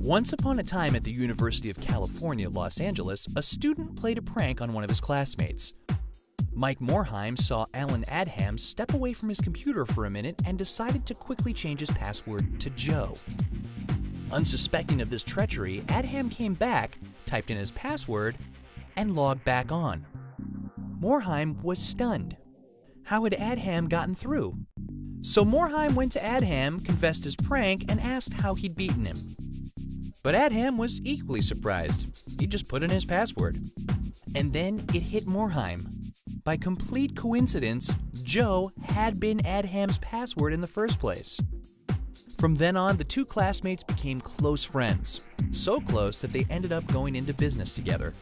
Once upon a time at the University of California, Los Angeles, a student played a prank on one of his classmates. Mike Morheim saw Alan Adham step away from his computer for a minute and decided to quickly change his password to Joe. Unsuspecting of this treachery, Adham came back, typed in his password, and logged back on. Morheim was stunned. How had Adham gotten through? So Morheim went to Adham, confessed his prank, and asked how he'd beaten him. But Adham was equally surprised. He just put in his password. And then it hit Morheim. By complete coincidence, Joe had been Adham's password in the first place. From then on, the two classmates became close friends. So close that they ended up going into business together.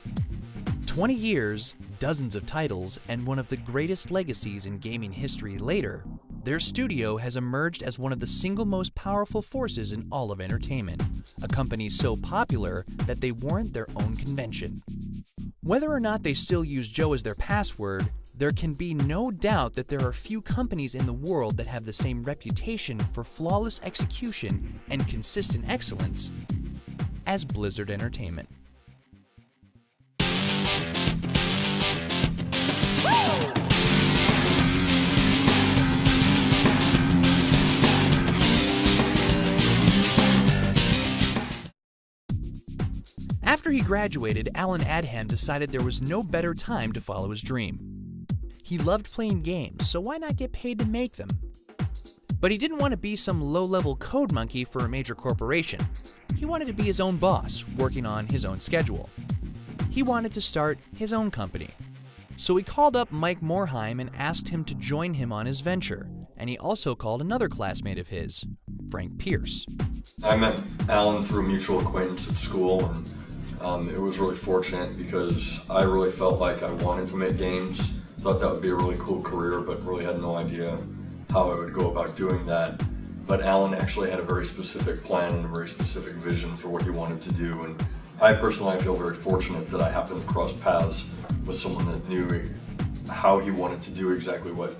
20 years, dozens of titles, and one of the greatest legacies in gaming history later, their studio has emerged as one of the single most powerful forces in all of entertainment, a company so popular that they warrant their own convention. Whether or not they still use Joe as their password, there can be no doubt that there are few companies in the world that have the same reputation for flawless execution and consistent excellence as Blizzard Entertainment. After he graduated, Alan Adham decided there was no better time to follow his dream. He loved playing games, so why not get paid to make them? But he didn't want to be some low-level code monkey for a major corporation. He wanted to be his own boss, working on his own schedule. He wanted to start his own company. So he called up Mike Morheim and asked him to join him on his venture, and he also called another classmate of his, Frank Pierce. I met Alan through a mutual acquaintance at school, and it was really fortunate because I really felt like I wanted to make games. Thought that would be a really cool career, but really had no idea how I would go about doing that. But Alan actually had a very specific plan and a very specific vision for what he wanted to do, and I personally feel very fortunate that I happened to cross paths with someone that knew how he wanted to do exactly what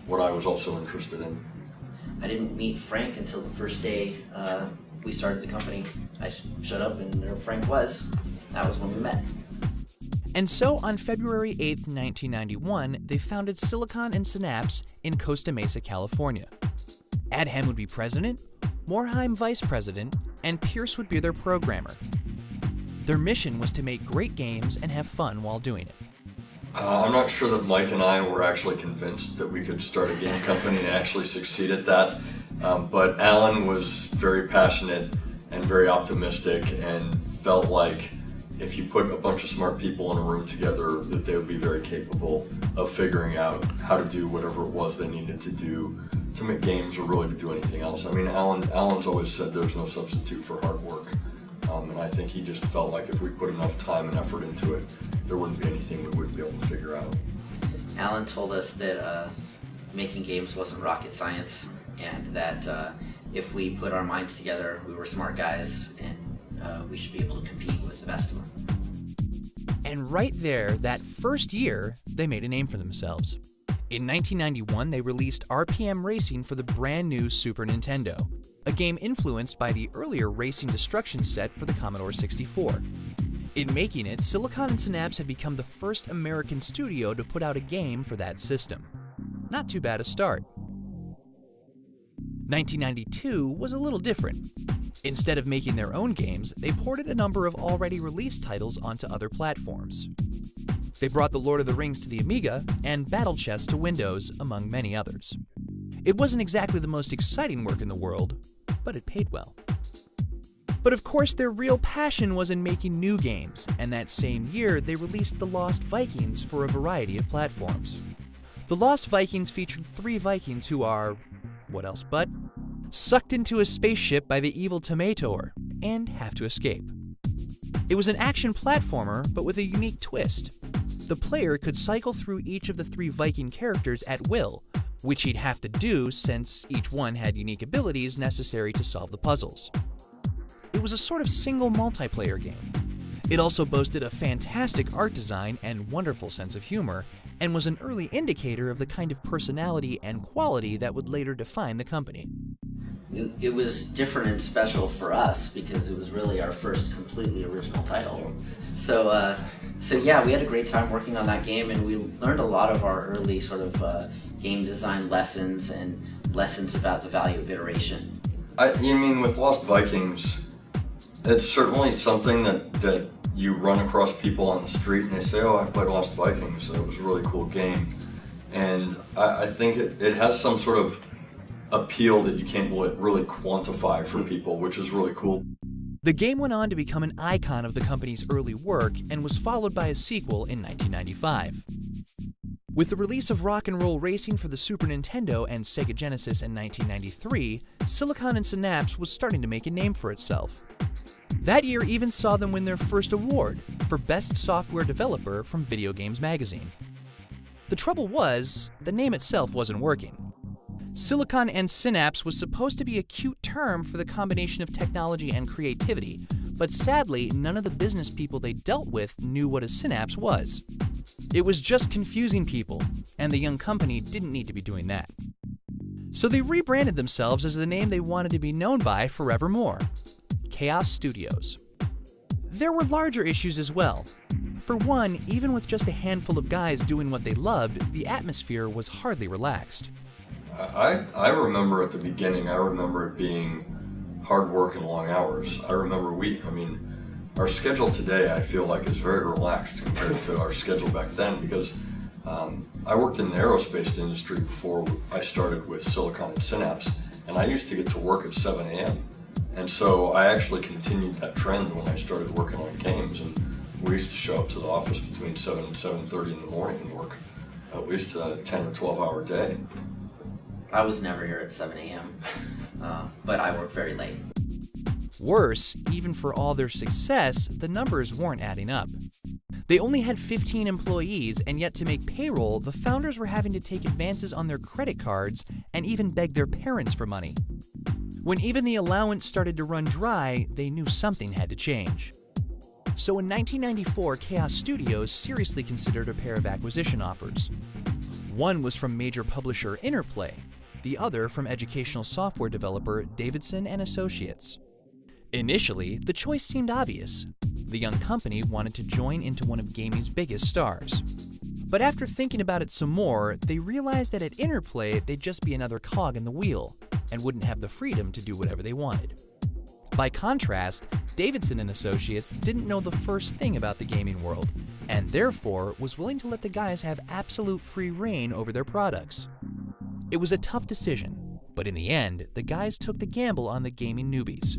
I was also interested in. I didn't meet Frank until the first day we started the company. I showed up and there Frank was. That was when we met. And so on February 8th, 1991, they founded Silicon and Synapse in Costa Mesa, California. Adham would be president, Morheim vice president, and Pierce would be their programmer. Their mission was to make great games and have fun while doing it. I'm not sure that Mike and I were actually convinced that we could start a game company and actually succeed at that, but Alan was very passionate and very optimistic and felt like if you put a bunch of smart people in a room together, that they would be very capable of figuring out how to do whatever it was they needed to do to make games or really to do anything else. I mean, Alan's always said there's no substitute for hard work. And I think he just felt like if we put enough time and effort into it, there wouldn't be anything we wouldn't be able to figure out. Alan told us that making games wasn't rocket science, and that if we put our minds together, we were smart guys, and we should be able to compete with the best of them. And right there, that first year, they made a name for themselves. In 1991, they released RPM Racing for the brand new Super Nintendo, a game influenced by the earlier Racing Destruction set for the Commodore 64. In making it, Silicon and Synapse had become the first American studio to put out a game for that system. Not too bad a start. 1992 was a little different. Instead of making their own games, they ported a number of already released titles onto other platforms. They brought The Lord of the Rings to the Amiga and Battle Chess to Windows, among many others. It wasn't exactly the most exciting work in the world, but it paid well. But of course, their real passion was in making new games, and that same year they released The Lost Vikings for a variety of platforms. The Lost Vikings featured 3 Vikings who are, what else but, sucked into a spaceship by the evil Tomator and have to escape. It was an action platformer, but with a unique twist. The player could cycle through each of the 3 Viking characters at will, which he'd have to do since each one had unique abilities necessary to solve the puzzles. It was a sort of single multiplayer game. It also boasted a fantastic art design and wonderful sense of humor, and was an early indicator of the kind of personality and quality that would later define the company. it was different and special for us because it was really our first completely original title. So yeah, we had a great time working on that game, and we learned a lot of our early sort of game design lessons and lessons about the value of iteration. You mean with Lost Vikings, it's certainly something that you run across people on the street and they say, oh, I played Lost Vikings, it was a really cool game. And I think it has some sort of appeal that you can't really quantify for people, which is really cool. The game went on to become an icon of the company's early work and was followed by a sequel in 1995. With the release of Rock and Roll Racing for the Super Nintendo and Sega Genesis in 1993, Silicon and Synapse was starting to make a name for itself. That year even saw them win their first award for Best Software Developer from Video Games Magazine. The trouble was, the name itself wasn't working. Silicon and Synapse was supposed to be a cute term for the combination of technology and creativity, but sadly, none of the business people they dealt with knew what a synapse was. It was just confusing people, and the young company didn't need to be doing that. So they rebranded themselves as the name they wanted to be known by forevermore: Chaos Studios. There were larger issues as well. For one, even with just a handful of guys doing what they loved, the atmosphere was hardly relaxed. I remember at the beginning, I remember it being hard work and long hours. I remember our schedule today I feel like is very relaxed compared to our schedule back then, because I worked in the aerospace industry before I started with Silicon and Synapse, and I used to get to work at 7 a.m. And so I actually continued that trend when I started working on games, and we used to show up to the office between 7 and 7:30 in the morning and work at least a 10 or 12 hour day. I was never here at 7 a.m., but I worked very late. Worse, even for all their success, the numbers weren't adding up. They only had 15 employees, and yet to make payroll, the founders were having to take advances on their credit cards and even beg their parents for money. When even the allowance started to run dry, they knew something had to change. So in 1994, Chaos Studios seriously considered a pair of acquisition offers. One was from major publisher Interplay, the other from educational software developer Davidson and Associates. Initially, the choice seemed obvious. The young company wanted to join into one of gaming's biggest stars. But after thinking about it some more, they realized that at Interplay they'd just be another cog in the wheel and wouldn't have the freedom to do whatever they wanted. By contrast, Davidson and Associates didn't know the first thing about the gaming world, and therefore was willing to let the guys have absolute free reign over their products. It was a tough decision, but in the end, the guys took the gamble on the gaming newbies.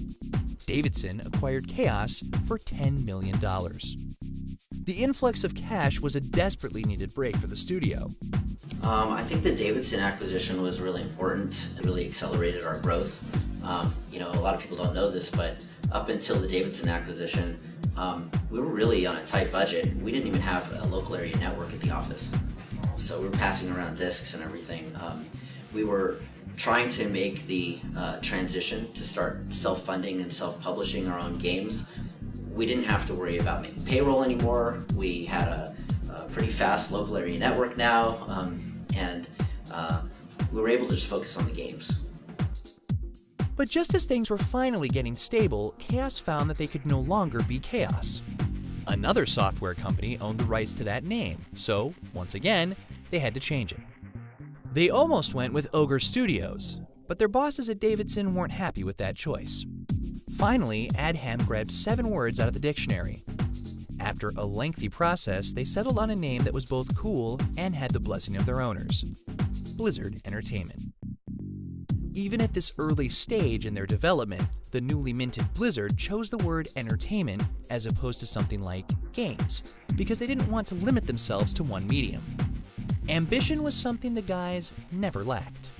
Davidson acquired Chaos for $10 million. The influx of cash was a desperately needed break for the studio. I think the Davidson acquisition was really important. It really accelerated our growth. A lot of people don't know this, but up until the Davidson acquisition, we were really on a tight budget. We didn't even have a local area network at the office. So we were passing around discs and everything. We were trying to make the transition to start self-funding and self-publishing our own games. We didn't have to worry about making payroll anymore. We had a pretty fast local area network now, and we were able to just focus on the games. But just as things were finally getting stable, Chaos found that they could no longer be Chaos. Another software company owned the rights to that name, so, once again, they had to change it. They almost went with Ogre Studios, but their bosses at Davidson weren't happy with that choice. Finally, Adham grabbed 7 words out of the dictionary. After a lengthy process, they settled on a name that was both cool and had the blessing of their owners: Blizzard Entertainment. Even at this early stage in their development, the newly minted Blizzard chose the word entertainment as opposed to something like games, because they didn't want to limit themselves to one medium. Ambition was something the guys never lacked.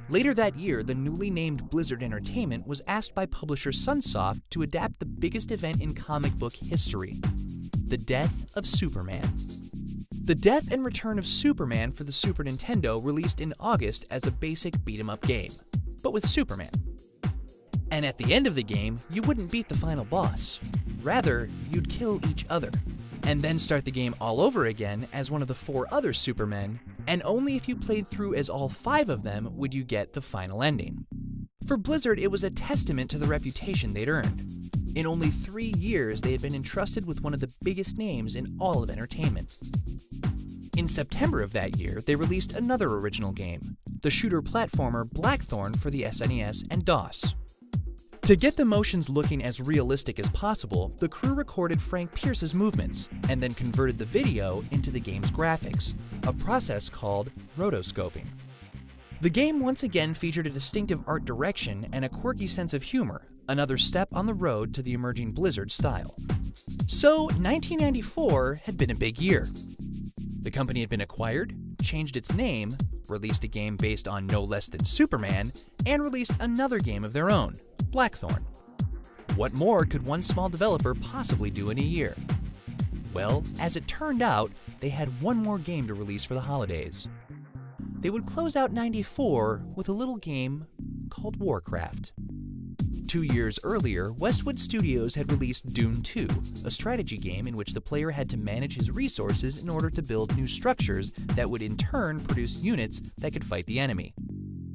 Later that year, the newly named Blizzard Entertainment was asked by publisher Sunsoft to adapt the biggest event in comic book history: the death of Superman. The death and return of Superman for the Super Nintendo released in August as a basic beat-em-up game, but with Superman. And at the end of the game, you wouldn't beat the final boss. Rather, you'd kill each other, and then start the game all over again as one of the 4 other Supermen, and only if you played through as all 5 of them would you get the final ending. For Blizzard, it was a testament to the reputation they'd earned. In only 3 years, they had been entrusted with one of the biggest names in all of entertainment. In September of that year, they released another original game, the shooter platformer Blackthorn for the SNES and DOS. To get the motions looking as realistic as possible, the crew recorded Frank Pierce's movements and then converted the video into the game's graphics, a process called rotoscoping. The game once again featured a distinctive art direction and a quirky sense of humor, another step on the road to the emerging Blizzard style. So, 1994 had been a big year. The company had been acquired, changed its name, released a game based on no less than Superman, and released another game of their own, Blackthorn. What more could one small developer possibly do in a year? Well, as it turned out, they had one more game to release for the holidays. They would close out '94 with a little game called Warcraft. 2 years earlier, Westwood Studios had released Dune 2, a strategy game in which the player had to manage his resources in order to build new structures that would in turn produce units that could fight the enemy.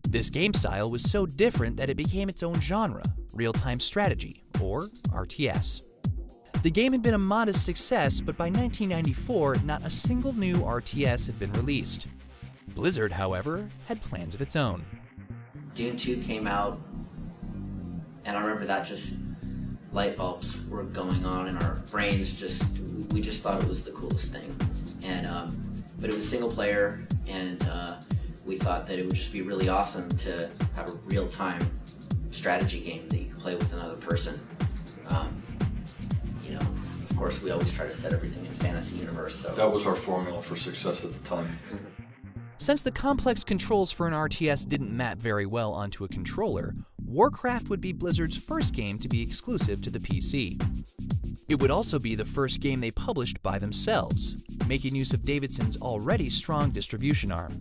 This game style was so different that it became its own genre, real-time strategy, or RTS. The game had been a modest success, but by 1994, not a single new RTS had been released. Blizzard, however, had plans of its own. Dune 2 came out, and I remember that just light bulbs were going on in our brains. We just thought it was the coolest thing. And but it was single player, and we thought that it would just be really awesome to have a real-time strategy game that you could play with another person. Of course, we always try to set everything in a fantasy universe. So that was our formula for success at the time. Since the complex controls for an RTS didn't map very well onto a controller, Warcraft would be Blizzard's first game to be exclusive to the PC. It would also be the first game they published by themselves, making use of Davidson's already strong distribution arm.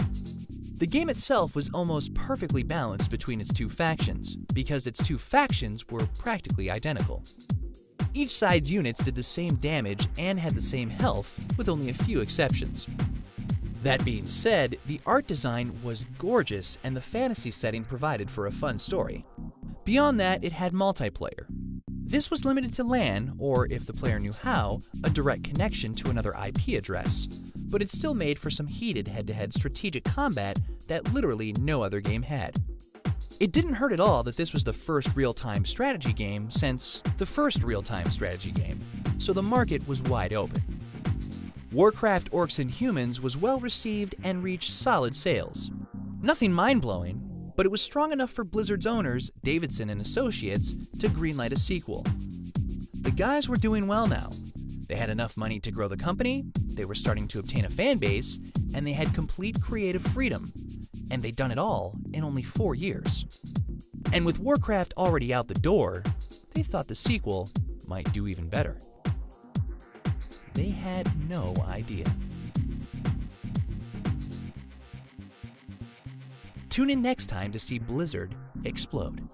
The game itself was almost perfectly balanced between its two factions, because its two factions were practically identical. Each side's units did the same damage and had the same health, with only a few exceptions. That being said, the art design was gorgeous and the fantasy setting provided for a fun story. Beyond that, it had multiplayer. This was limited to LAN, or if the player knew how, a direct connection to another IP address, but it still made for some heated head-to-head strategic combat that literally no other game had. It didn't hurt at all that this was the first real-time strategy game since the first real-time strategy game, so the market was wide open. Warcraft Orcs and Humans was well received and reached solid sales. Nothing mind-blowing, but it was strong enough for Blizzard's owners, Davidson and Associates, to greenlight a sequel. The guys were doing well now. They had enough money to grow the company, they were starting to obtain a fan base, and they had complete creative freedom. And they'd done it all in only 4 years. And with Warcraft already out the door, they thought the sequel might do even better. They had no idea. Tune in next time to see Blizzard explode.